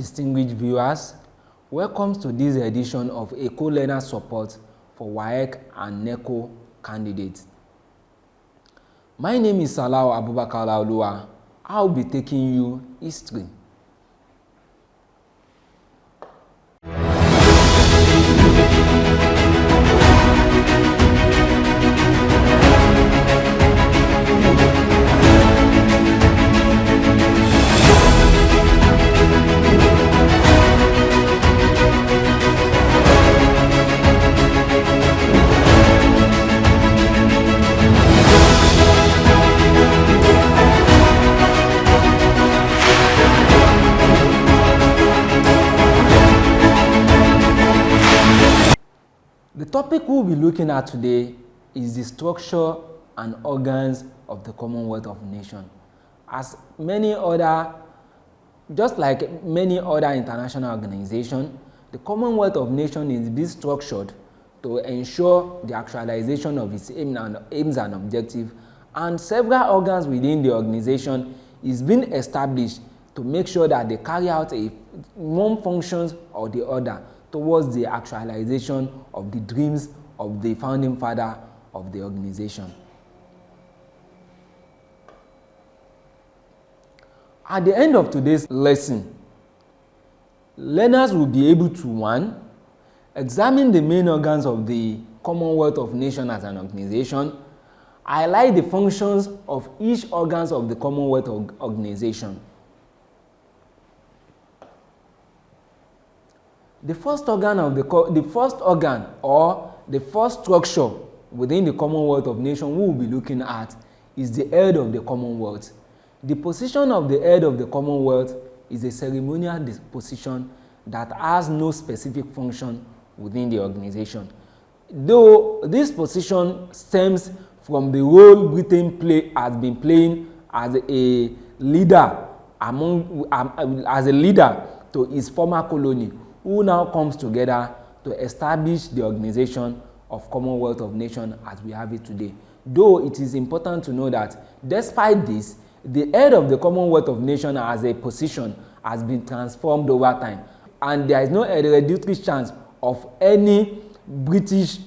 distinguished viewers, welcome to this edition of Eko Learners Support for WAEC and NECO candidates. My name is Salau Abubakar Laulua. I'll be taking you history. The topic we'll be looking at today is the structure and organs of the Commonwealth of Nations. Just like many other international organizations, the Commonwealth of Nations is being structured to ensure the actualization of its aims and objectives, and several organs within the organization is being established to make sure that they carry out one function or the other towards the actualization of the dreams of the founding father of the organization. At the end of today's lesson, learners will be able to 1. Examine the main organs of the Commonwealth of Nations as an organization, highlight the functions of each organs of the Commonwealth organization. The first organ or the first structure within the Commonwealth of Nations we will be looking at is the head of the Commonwealth. The position of the head of the Commonwealth is a ceremonial position that has no specific function within the organization. Though this position stems from the role Britain has been playing as a leader to its former colony, who now comes together to establish the organization of Commonwealth of Nations as we have it today. Though it is important to know that despite this, the head of the Commonwealth of Nations as a position has been transformed over time, and there is no hereditary chance of any British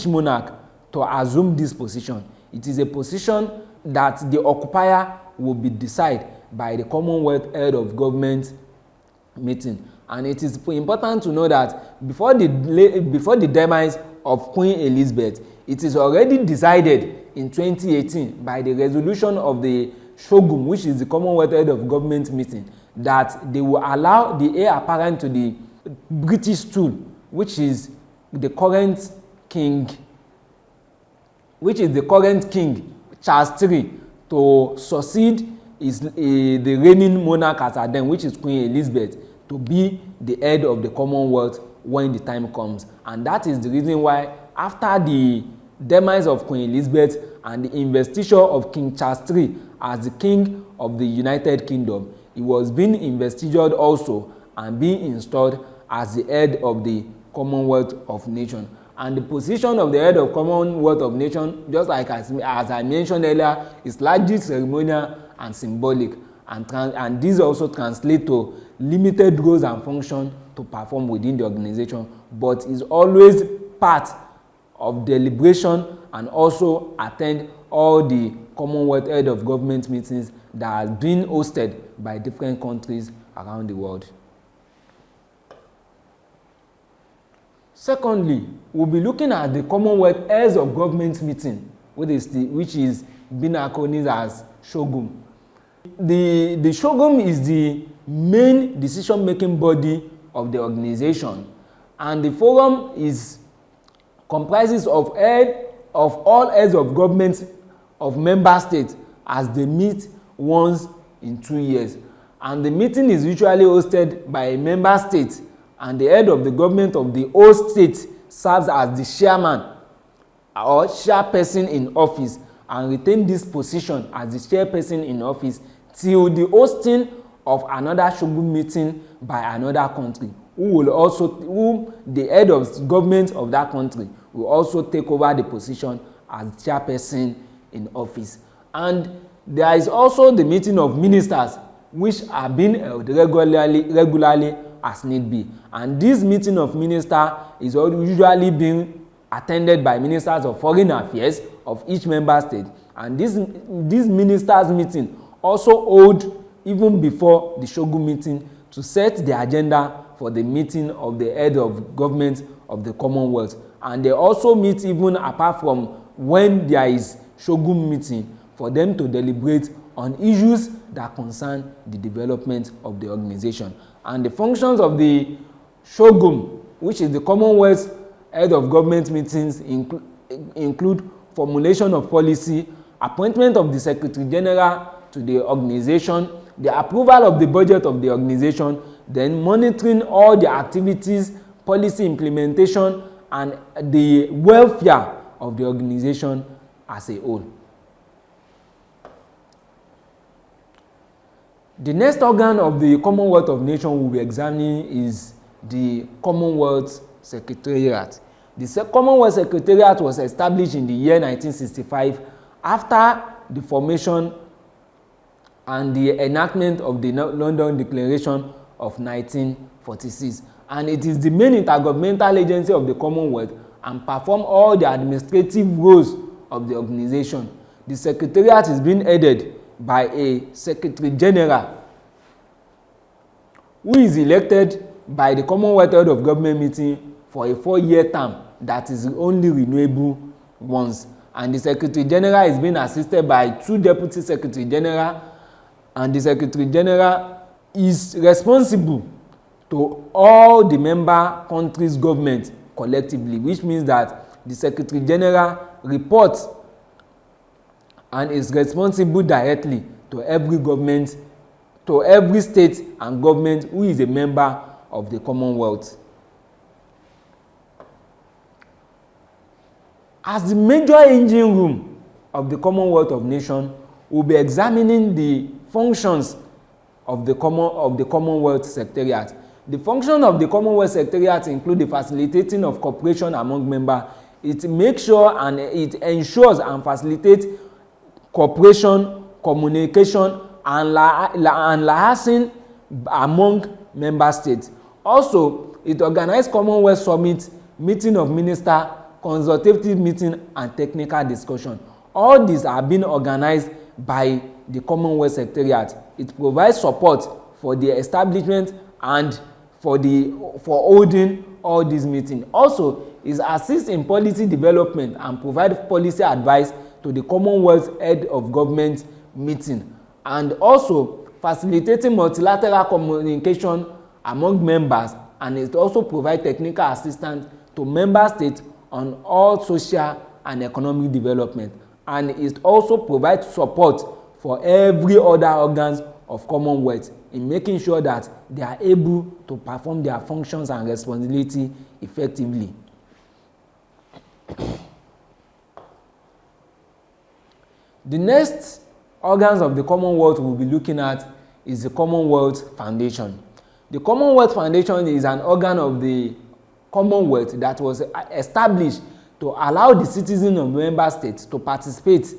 monarch to assume this position. It is a position that the occupier will be decided by the Commonwealth head of government meeting. And it is important to know that before the demise of Queen Elizabeth, it is already decided in 2018 by the resolution of the Shogun, which is the Commonwealth head of government meeting, that they will allow the heir apparent to the British stool, which is the current king, Charles III, to succeed the reigning monarch as at then, which is Queen Elizabeth, to be the head of the Commonwealth when the time comes. And that is the reason why, after the demise of Queen Elizabeth and the investiture of King Charles III as the king of the United Kingdom, he was being investitured also and being installed as the head of the Commonwealth of Nations. And the position of the head of Commonwealth of Nations, just like as I mentioned earlier, is largely ceremonial and symbolic, and these also translate to limited roles and functions to perform within the organization, but is always part of deliberation and also attend all the Commonwealth head of government meetings that are being hosted by different countries around the world. Secondly, we'll be looking at the Commonwealth heads of government meeting, which is being acronymized as Shogun. The Shogun is the main decision-making body of the organization, and the forum comprises of all heads of government of member states as they meet once in 2 years. And the meeting is usually hosted by a member state, and the head of the government of the host state serves as the chairman or chairperson in office and retain this position as the chairperson in office till the hosting of another Shogun meeting by another country, who the head of government of that country will also take over the position as chairperson in office. And there is also the meeting of ministers which are being held regularly as need be. And this meeting of ministers is usually being attended by ministers of foreign affairs of each member state. And this ministers meeting also hold even before the Shogun meeting to set the agenda for the meeting of the head of government of the Commonwealth. And they also meet even apart from when there is Shogun meeting for them to deliberate on issues that concern the development of the organization. And the functions of the Shogun, which is the Commonwealth head of government meetings, include formulation of policy, appointment of the Secretary General to the organization, the approval of the budget of the organization, then monitoring all the activities, policy implementation, and the welfare of the organization as a whole. The next organ of the Commonwealth of Nations we'll be examining is the Commonwealth Secretariat. The Commonwealth Secretariat was established in the year 1965 after the formation and the enactment of the London Declaration of 1946. And it is the main intergovernmental agency of the Commonwealth and perform all the administrative roles of the organization. The Secretariat is being headed by a Secretary General who is elected by the Commonwealth Head of Government meeting for a 4-year term that is only renewable once. And the Secretary General is being assisted by 2 Deputy Secretary General, and the Secretary General is responsible to all the member countries' government collectively, which means that the Secretary General reports and is responsible directly to every government, to every state and government who is a member of the Commonwealth. As the major engine room of the Commonwealth of Nations, we'll be examining the functions of the Commonwealth Secretariat. The function of the Commonwealth Secretariat include the facilitating of cooperation among members. It makes sure and it ensures and facilitates cooperation, communication, and liaising among member states. Also, it organizes Commonwealth Summit, meeting of ministers, consultative meeting, and technical discussion. All these are being organized by the Commonwealth Secretariat. It provides support for the establishment and for holding all these meetings. Also, it assists in policy development and provides policy advice to the Commonwealth Head of Government meeting, and also facilitating multilateral communication among members, and it also provides technical assistance to member states on all social and economic development, and it also provides support for every other organs of Commonwealth in making sure that they are able to perform their functions and responsibility effectively. The next organs of the Commonwealth we'll be looking at is the Commonwealth Foundation. The Commonwealth Foundation is an organ of the Commonwealth that was established to allow the citizens of member states to participate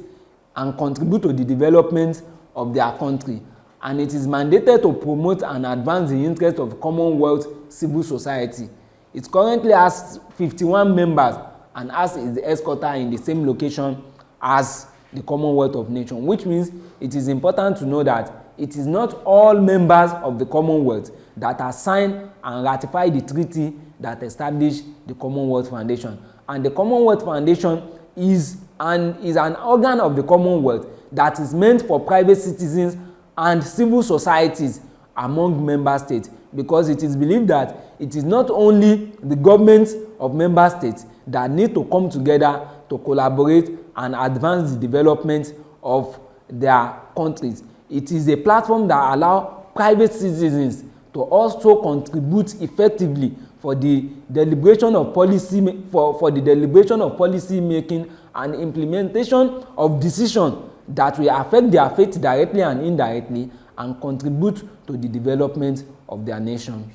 and contribute to the development of their country. And it is mandated to promote and advance the interests of Commonwealth civil society. It currently has 51 members and has its headquarters in the same location as the Commonwealth of Nations, which means it is important to know that it is not all members of the Commonwealth that have signed and ratified the treaty that established the Commonwealth Foundation. And the Commonwealth Foundation is an organ of the Commonwealth that is meant for private citizens and civil societies among member states, because it is believed that it is not only the governments of member states that need to come together to collaborate and advance the development of their countries. It is a platform that allows private citizens to also contribute effectively for the deliberation of policy making and implementation of decisions that will affect their fate directly and indirectly and contribute to the development of their nation.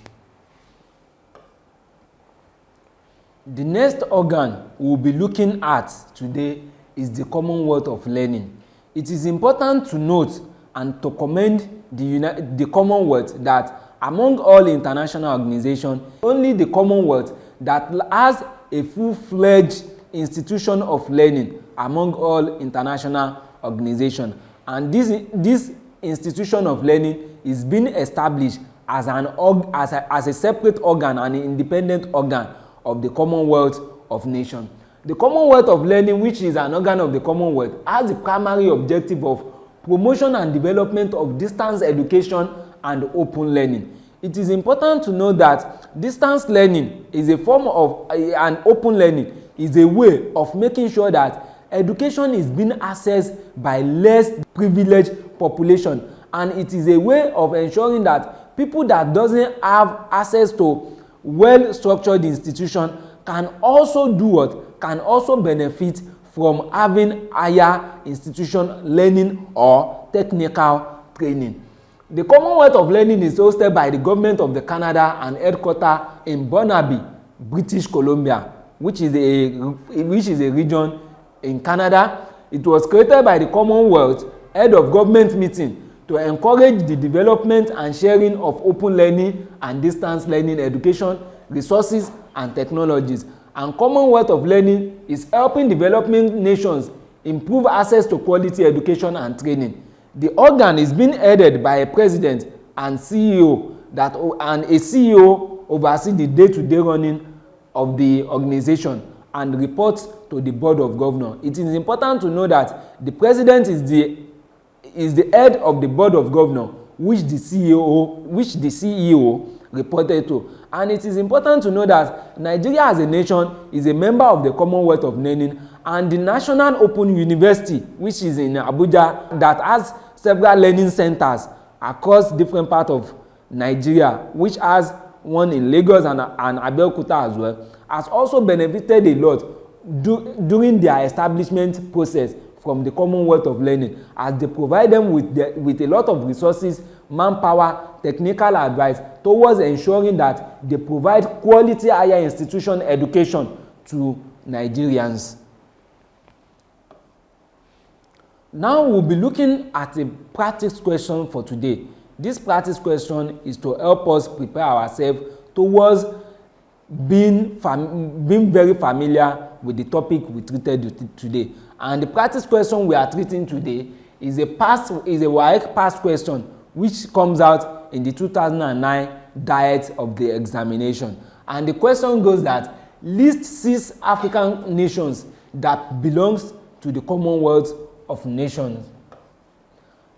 The next organ we will be looking at today is the Commonwealth of Learning. It is important to note and to commend the Commonwealth that among all international organizations, only the Commonwealth that has a full-fledged institution of learning among all international organizations. And this institution of learning is being established as a separate organ, an independent organ of the Commonwealth of Nations. The Commonwealth of Learning, which is an organ of the Commonwealth, has the primary objective of promotion and development of distance education and open learning. It is important to know that distance learning is a form of and open learning is a way of making sure that education is being accessed by less privileged population, and it is a way of ensuring that people that doesn't have access to well-structured institution can also do what? Can also benefit from having higher institution learning or technical training. The Commonwealth of Learning is hosted by the government of the Canada and headquartered in Burnaby, British Columbia, which is a region in Canada. It was created by the Commonwealth head of government meeting to encourage the development and sharing of open learning and distance learning education, resources and technologies. And Commonwealth of Learning is helping developing nations improve access to quality education and training. The organ is being headed by a president and CEO and a CEO oversees the day-to-day running of the organization and reports to the board of governors. It is important to know that the president is the head of the board of governors, which the CEO reported to. And it is important to know that Nigeria as a nation is a member of the Commonwealth of Learning, and the National Open University, which is in Abuja, that has several learning centers across different parts of Nigeria, which has one in Lagos and Abeokuta as well, has also benefited a lot during their establishment process from the Commonwealth of Learning, as they provide them with a lot of resources, manpower, technical advice towards ensuring that they provide quality higher institution education to Nigerians. Now we'll be looking at a practice question for today. This practice question is to help us prepare ourselves towards being very familiar with the topic we treated today. And the practice question we are treating today is a WAEC past question, which comes out in the 2009 diet of the examination. And the question goes that list 6 African nations that belongs to the Commonwealth of Nations.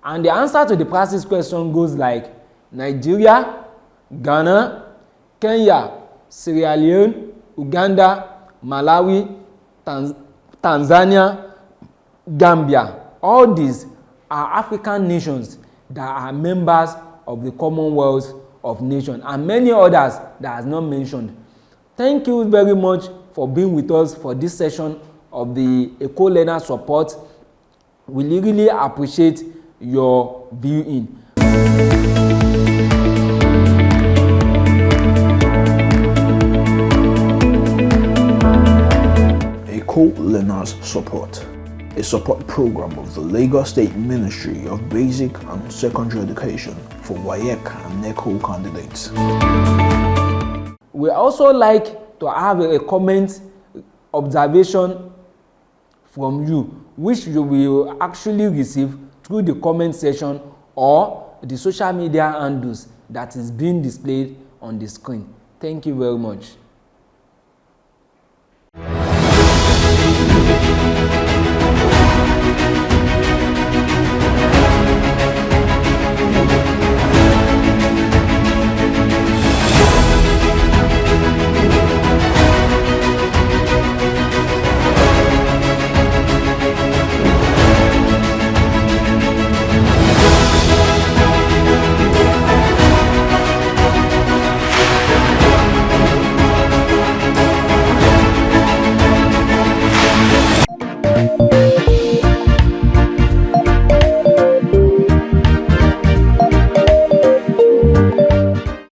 And the answer to the practice question goes like Nigeria, Ghana, Kenya, Sierra Leone, Uganda, Malawi, Tanzania, Gambia. All these are African nations that are members of the Commonwealth of Nations, and many others that are not mentioned. Thank you very much for being with us for this session of the Eko Learners Support. We really appreciate your viewing. Eko Learners Support, a support program of the Lagos State Ministry of Basic and Secondary Education for WAEC and NECO candidates. We also like to have a comment, observation from you, which you will actually receive through the comment section or the social media handles that is being displayed on the screen. Thank you very much.